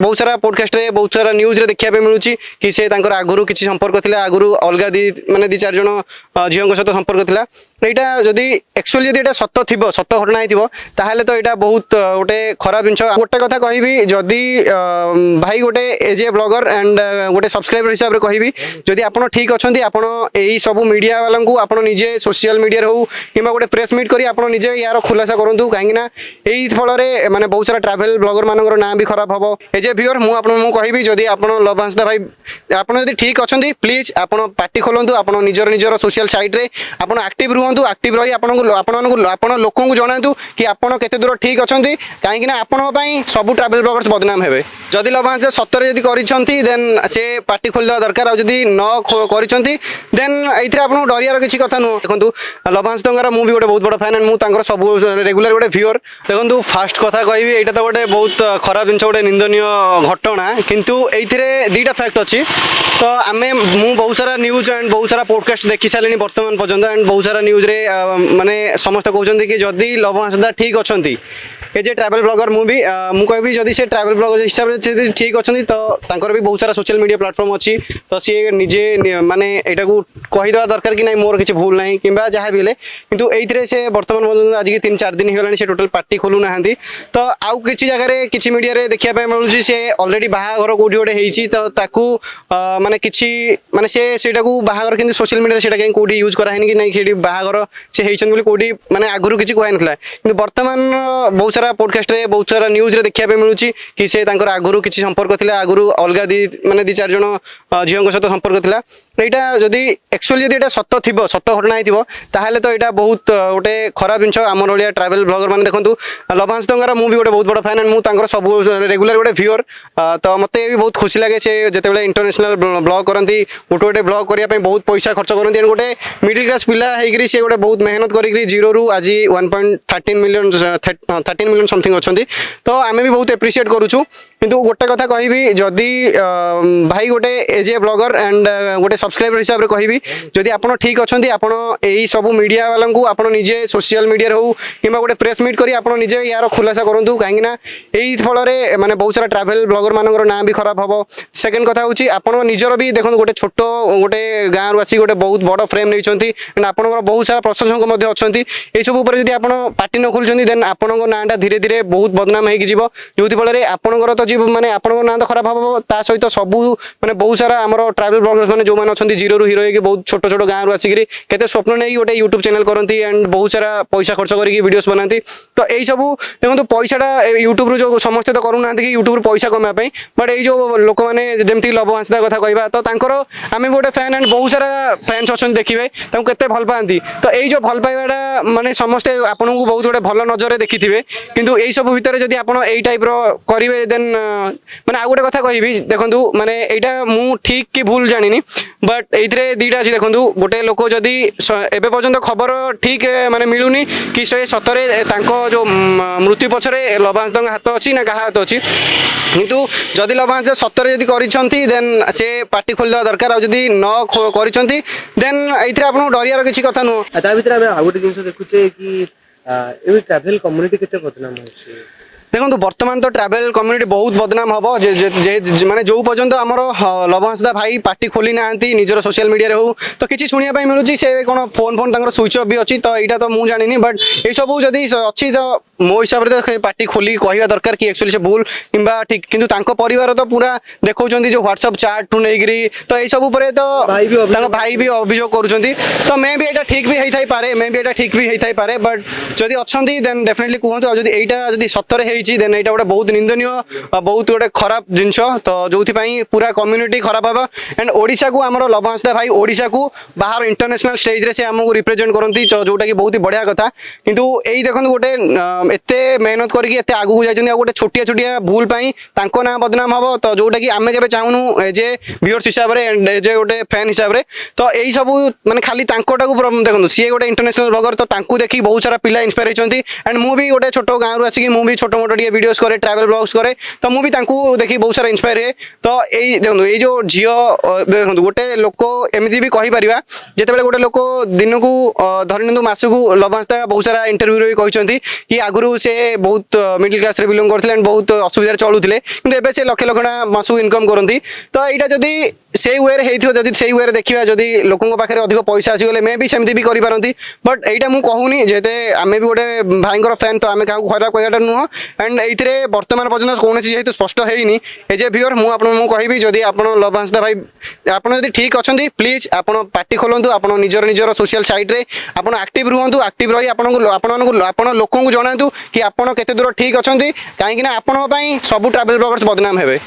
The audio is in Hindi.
बहुत सारा पॉडकास्ट रे बहुत सारा न्यूज रे देखिया पे मिलुची कि से तांकर आगुरु किछि संपर्क थिला आगुरु अलगा दी माने दी चार जण झियों सहित संपर्क थिला एटा जदी एक्चुअली जदी एटा सत्य थिबो सत्य घटना हिथिबो ताहाले तो एटा बहुत गोटे खराब जिंस गोटे कथा कहबी जदी भाई गोटे एज ए ब्लॉगर एंड गोटे सब्सक्राइबर हिसाब रे कहबी जदी आपण ठीक अछंती आपण एई सब मीडिया वाला को आपण निजे सोशल मीडिया रे हो किबा गोटे प्रेस मीट करी आपण निजे यार खुलासा करंतु काहेकिना एई फल रे माने बहुत सारा ट्रैवल ब्लॉगर मानकर नाम भी खराब हबो एज ए व्यूअर मु आपण कहबी जदी आपण लवंसदा भाई आपण जदी ठीक अछंती प्लीज आपण पार्टी खोलंतु आपण निजर निजर सोशल साइट रे आपण एक्टिव रुहंतु एक्टिव रही आपण लोक को जणातु कि आपण केते दूर ठीक अछंती काहेकिना आपण पई सब ट्रैवल ब्लॉगर्स बदनाम हेबे जदी लवंस सत्तर जदी करिसंती देन से पार्टी खोल देवा दरकार आ जदी न करिसंती देन एइथरे आपण डरियार किछि कथा नु देखंतु लवंस तंगार मु भी गोटे बहुत बड़ फैन एंड मु तांकर सब रेगुलर गोटे व्यूअर देखंतु फास्ट कथा कहबी एटा तो गोटे बहुत खराब जिंस गोटे निंदनीय घटना किंतु एइथरे दीटा फैक्ट अछि तो आमे मु बहुत सारा न्यूज एंड बहुत सारा पॉडकास्ट देखि सालेनी वर्तमान पर्यंत एंड बहुत सारा न्यूज रे माने समस्त कहउछन्ती कि जदी लवंसदा ठीक अछंती ए जे ट्रैवल ब्लॉगर मु कहबी जदी से ट्रैवल ब्लॉगर हिसाब से ठीक अछंती तो तांकर भी बहुत सारा सोशल मीडिया प्लेटफॉर्म अछि तो सी निजे माने एटा को कहि देवा दरकार कि नै मोर किछि भूल नै किबा जहा भी ले किंतु एइथरे से वर्तमान पर्यंत आज के 3-4 दिन हेलानी से टोटल पार्टी खोलु नाहंती तो आउ किछि जगह रे किछि मीडिया रे देखिया पे मिलुछि से ऑलरेडी बाहाघर कोठी गोटे हेछि तो ताकू माने किछि माने से सेटा को बाहाघर किंतु सोशल मीडिया सेटा के कोठी यूज करा हेनी कि नै खेडी बाहाघर से हेछन बोली कोठी माने आगुरु किछि कहै नथला किंतु वर्तमान बहुत सारा पॉडकास्ट रे बहुत सारा न्यूज रे देखिया पे मिलुछि कि से तांकर आगुरु किछि संपर्क थिला आगुरु अलगा दी माने दी चार जण झियों सहित संपर्क थिला एटा जदी एक्चुअली जदी एटा सत्य थिबो सत्य घटना हिथिबो ताहाले तो एटा बहुत गोटे खराब जिंस हमर ओलिया ट्रैवल ब्लॉगर माने देखंतु लवंस तंगार मु भी गोटे बहुत बड़ फैन एंड मु तांकर सब रेगुलर गोटे व्यूअर तो मते भी बहुत खुशी लागे से जेतेबेले इंटरनेशनल ब्लॉग करंती गोटे ब्लॉग करिया पे बहुत पैसा खर्च करंती एंड गोटे मिडिल क्लास पिला हेगिरी से गोटे बहुत मेहनत करिकरी जीरो रु आज 1.13 मिलियन 13 मिलियन समथिंग अछंती तो आमे भी बहुत एप्रिशिएट करूछु किंतु गोटे कथा कहबी जदी भाई गोटे एज ए ब्लॉगर एंड गोटे सब्सक्राइबर हिसाब रे कहबी जदी आपण ठीक अछंती आपण एई सब मीडिया वाला को आपण निजे सोशल मीडिया रे हो किबा गोटे प्रेस मीट करी आपण निजे यार खुलासा करंतु काहेकिना एई फल रे माने बहुत सारा ट्रैवल ब्लॉगर मानकर नाम भी खराब हबो सेकंड कथा होची आपण निजर भी देखन गोटे छोटो गोटे गां रु आसी गोटे बहुत बड़ फ्रेम नैचंती एंड आपनकर बहुत सारा प्रशंसक मध्ये अछंती एई सब ऊपर जदी आपण पार्टी न खोलचंती देन आपनकर नाटा धीरे धीरे बहुत बदनाम हेकि जीवो जोथि फल रे आपनकर तो जीव माने आपनकर नाम तो खराब हबो ता सहित सब माने बहुत सारा हमर ट्रैवल ब्लॉगर्स माने जो माने अछंती जीरो रु हीरो के बहुत छोटो छोटो गां रु आसी केते स्वप्न नै गोटे यूट्यूब चैनल करंती एंड बहुत सारा पैसा खर्च करके वीडियोस बनाती तो एई सब देखो पैसाटा यूट्यूब रू जो समस्त तो करू ना कि यूट्यूब रू पैसा कमा पे बट एई जो लोक माने जेमती लवंसदा कथा कहबा तो तांकर आमे गोटे फैन एंड बहुत सारा फैंस अछन देखिबे तांको केते भल पांती तो एई जो भल पाइबाडा माने समस्त आपन को बहुत गोटे भल नजर रे देखिथिबे किंतु एई सब भितर जदी आपन एई टाइप रो करिवे देन माने आ गोटे कथा कहबी देखंतु माने एइटा मु ठीक कि भूल जानिनी बट एइथरे दीटा अछि देखंतु गोटे लोक जदी एबे पर्यंत खबर ठीक माने मिलुनी कि से सतरे तांको जो मृत्यु पछरे लवंसदा हाथ अछि ना कहा हाथ अछि किंतु जदी लवंस सतरे जदी करिसंती देन से पार्टी खोल देवा दरकार आ जदी न करिसंती देन एइथरे आपन डरियार किछि कथा नु ता भितर हम आ गोटे जिंस देखुचे कि एबे ट्रैवल कम्युनिटी केते बदनाम होछि देखो बर्तमान तो ट्रैवल कम्युनिटी बहुत बदनाम हम माने जो पर्यंत आमर लवंसदा भाई पार्टी खोली ना निजर सोशल मीडिया हो तो किसी शुणा मिलूँ से कौन फोन स्विच ऑफ भी अच्छी तो यहाँ तो मुझे जानी बट ये सब जदि अच्छी तो मो हिसाब से तो पार्टी खोली कहवा दरकार कि एक्चुअली से भूल कि ठीक किंतु परिवार तो पूरा देखा जो व्हाट्सएप चाट ठू नहीं तो यही सब तो भाई भी अभियोग करुँच तो मे भी यहाँ ठीक भी होता पारे मे भी यहाँ ठीक भी होता पारे बट जदि अच्छा देन डेफिनेटली कहतु यहाँ जब सतर देन यहाँ गोटे बहुत निंदनीय बहुत गोटे खराब जिनस तो जो पूरा कम्युनिटी खराब हम एंड ओडिशा को आमर लवंसदा भाई ओडिशा को बाहर इंटरनेशनल स्टेज रे से आमको रिप्रेजेंट करती जोटा कि बहुत ही बढ़िया कथा किंतु यही देखो गोटे एते मेहनत करके आगू जाइए गोटे छोटिया छोटिया भूल तांको ना बदनाम हम तो जोटा कि आमे केबे चाहूनु एज ए व्यूअर्स हिसाब रे एंड एज ए गोटे फैन हिसाब रे तो यही सब माने खाली तांकोटाकू देखो सी गोटे इंटरनेशनल ब्लॉगर तो तांको देखी बहुत सारा पिला इंस्पायर होती एंड मु भी गोटे छोट गाँव आसिक मु भी छोट मोटो टे वीडियोस करे ट्रैवल ब्लॉग्स करे तो मुझे देखिए बहुत सारा इंस्पायर है तो यही देखो ये जो झील देखो गोटे लोक एमती भी कहीपर जिते गोटे लोक दिन को धरी नि मसकू लभांसता बहुत सारा इंटरव्यू भी कहते कि आगुरी से बहुत मिडिल क्लास बिलोंग करते बहुत असुविधा चलुते कि एवं से लक्ष लक्ष मासक इनकम करती तो यहाँ जदि से वे होती से वे देखा जदि लोकों पाखे अधिक पैसा आसीगले मे भी सेमती भी करपारती बट यहाँ मुझे कहूनी जेते आम भी गोटे भाई फैन तो आम क्या खराब कहटा नुह एंड ये बर्तमान पर्यटन कौन जेहतु स्पष्ट है एज ए व्यूअर मुझे कहबी जदि आप लभांसदा भाई आप ठीक अच्छा प्लीज आप पार्टी खोलतु आप निजर निजर सोशल साइट्रे आप आक्टिव रुहतु आक्टिव रही आपण लोक जनातु कि आप केते दूर ठीक अच्छा कहीं आप सब ट्रावेल ब्लॉगर्स बदनाम हे।